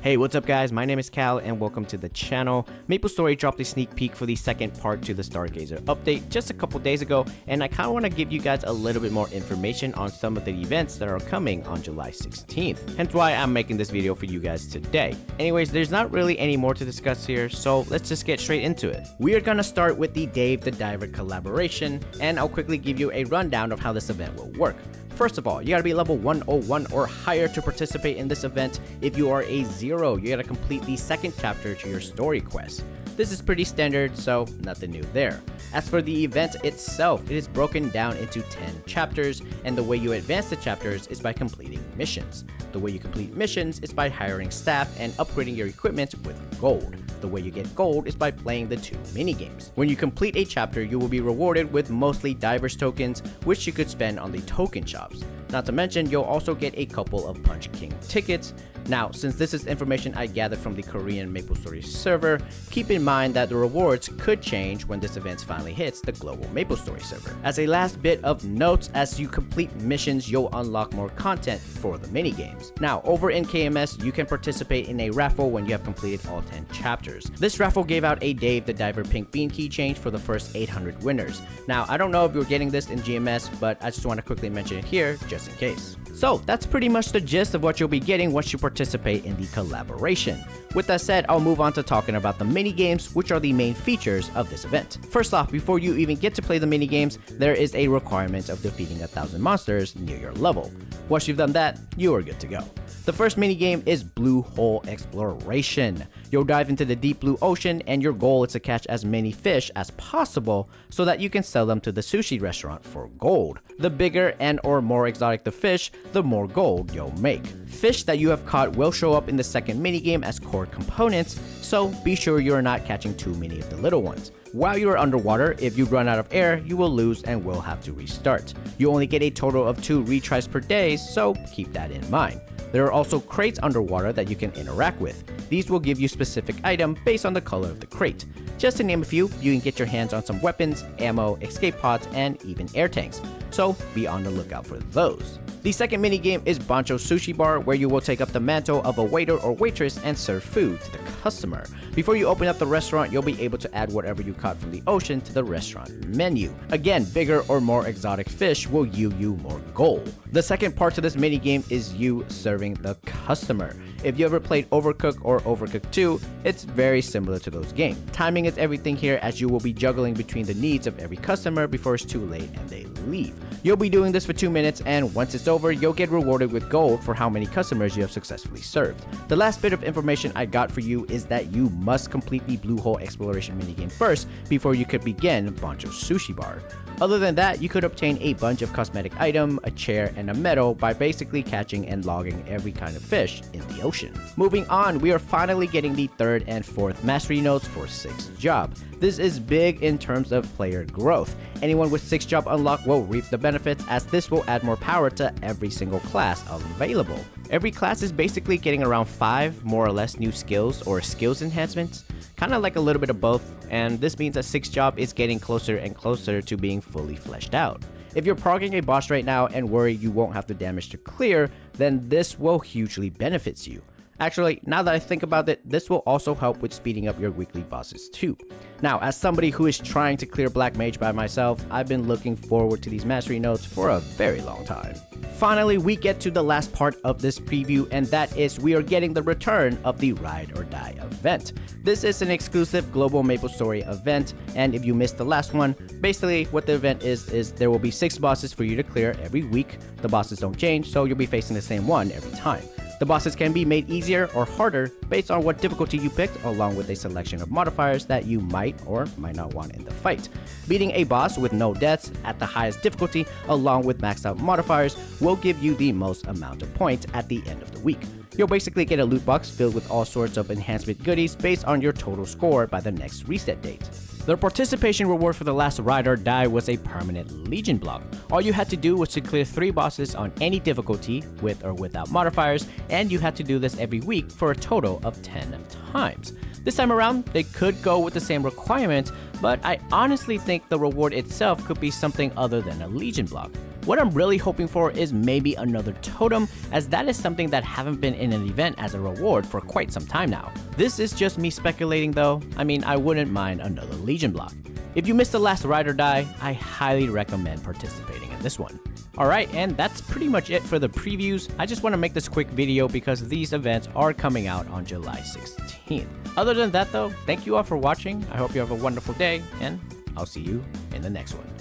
Hey, what's up guys? My name is Cal and welcome to the channel. Maplestory dropped a sneak peek for the second part to the Stargazer update just a couple days ago, and I kind of want to give you guys a little bit more information on some of the events that are coming on July 16th. Hence why I'm making this video for you guys today. Anyways, there's not really any more to discuss here, so let's just get straight into it. We are gonna start with the Davethediver collaboration, and I'll quickly give you a rundown of how this event will work. First of all, you gotta be level 101 or higher to participate in this event. If you are a 0, you gotta complete the second chapter to your story quest. This is pretty standard, so nothing new there. As for the event itself, it is broken down into 10 chapters, and the way you advance the chapters is by completing missions. The way you complete missions is by hiring staff and upgrading your equipment with gold. The way you get gold is by playing the 2 minigames. When you complete a chapter, you will be rewarded with mostly divers tokens, which you could spend on the token shops. Not to mention, you'll also get a couple of Punch King tickets. Now, since this is information I gathered from the Korean Maplestory server, keep in mind that the rewards could change when this event finally hits the global Maplestory server. As a last bit of notes, as you complete missions, you'll unlock more content for the minigames. Now, over in KMS, you can participate in a raffle when you have completed all 10 chapters. This raffle gave out a Davethediver Pink Bean keychain for the first 800 winners. Now, I don't know if you're getting this in GMS, but I just want to quickly mention it here, just in case. So that's pretty much the gist of what you'll be getting once you participate in the collaboration. With that said, I'll move on to talking about the minigames, which are the main features of this event. First off, before you even get to play the minigames, there is a requirement of defeating 1,000 monsters near your level. Once you've done that, you are good to go. The first minigame is Blue Hole Exploration. You'll dive into the deep blue ocean, and your goal is to catch as many fish as possible so that you can sell them to the sushi restaurant for gold. The bigger and or more exotic the fish, the more gold you'll make. Fish that you have caught will show up in the second minigame as core components, so be sure you're not catching too many of the little ones. While you are underwater, if you run out of air, you will lose and will have to restart. You only get a total of 2 retries per day, so keep that in mind. There are also crates underwater that you can interact with. These will give you specific item based on the color of the crate. Just to name a few, you can get your hands on some weapons, ammo, escape pods, and even air tanks, so be on the lookout for those. The second minigame is Boncho Sushi Bar, where you will take up the mantle of a waiter or waitress and serve food to the customer. Before you open up the restaurant, you'll be able to add whatever you caught from the ocean to the restaurant menu. Again, bigger or more exotic fish will yield you more gold. The second part to this minigame is you serving the customer. If you ever played Overcooked or Overcooked 2, it's very similar to those games. Timing is everything here, as you will be juggling between the needs of every customer before it's too late and they leave. You'll be doing this for 2 minutes, and once it's over, you'll get rewarded with gold for how many customers you have successfully served. The last bit of information I got for you is that you must complete the Blue Hole Exploration minigame first before you could begin Boncho Sushi Bar. Other than that, you could obtain a bunch of cosmetic items, a chair, and a medal by basically catching and logging every kind of fish in the ocean. Moving on, we are finally getting the 3rd and 4th mastery notes for 6th job. This is big in terms of player growth. Anyone with 6th job unlocked will reap the benefits, as this will add more power to every single class available. Every class is basically getting around 5 more or less new skills or skills enhancements, kind of like a little bit of both, and this means that 6th job is getting closer and closer to being fully fleshed out. If you're progging a boss right now and worry you won't have the damage to clear, then this will hugely benefit you. Actually, now that I think about it, this will also help with speeding up your weekly bosses too. Now, as somebody who is trying to clear Black Mage by myself, I've been looking forward to these mastery notes for a very long time. Finally, we get to the last part of this preview, and that is we are getting the return of the Ride or Die event. This is an exclusive global Maplestory event, and if you missed the last one, basically what the event is there will be 6 bosses for you to clear every week. The bosses don't change, so you'll be facing the same one every time. The bosses can be made easier or harder based on what difficulty you picked, along with a selection of modifiers that you might or might not want in the fight. Beating a boss with no deaths at the highest difficulty, along with maxed out modifiers, will give you the most amount of points at the end of the week. You'll basically get a loot box filled with all sorts of enhancement goodies based on your total score by the next reset date. The participation reward for the last Ride or Die was a permanent Legion block. All you had to do was to clear 3 bosses on any difficulty, with or without modifiers, and you had to do this every week for a total of 10 times. This time around, they could go with the same requirement, but I honestly think the reward itself could be something other than a Legion block. What I'm really hoping for is maybe another totem, as that is something that haven't been in an event as a reward for quite some time now. This is just me speculating though. I mean, I wouldn't mind another Legion block. If you missed the last Ride or Die, I highly recommend participating in this one. Alright, and that's pretty much it for the previews. I just want to make this quick video because these events are coming out on July 16th. Other than that though, thank you all for watching. I hope you have a wonderful day, and I'll see you in the next one.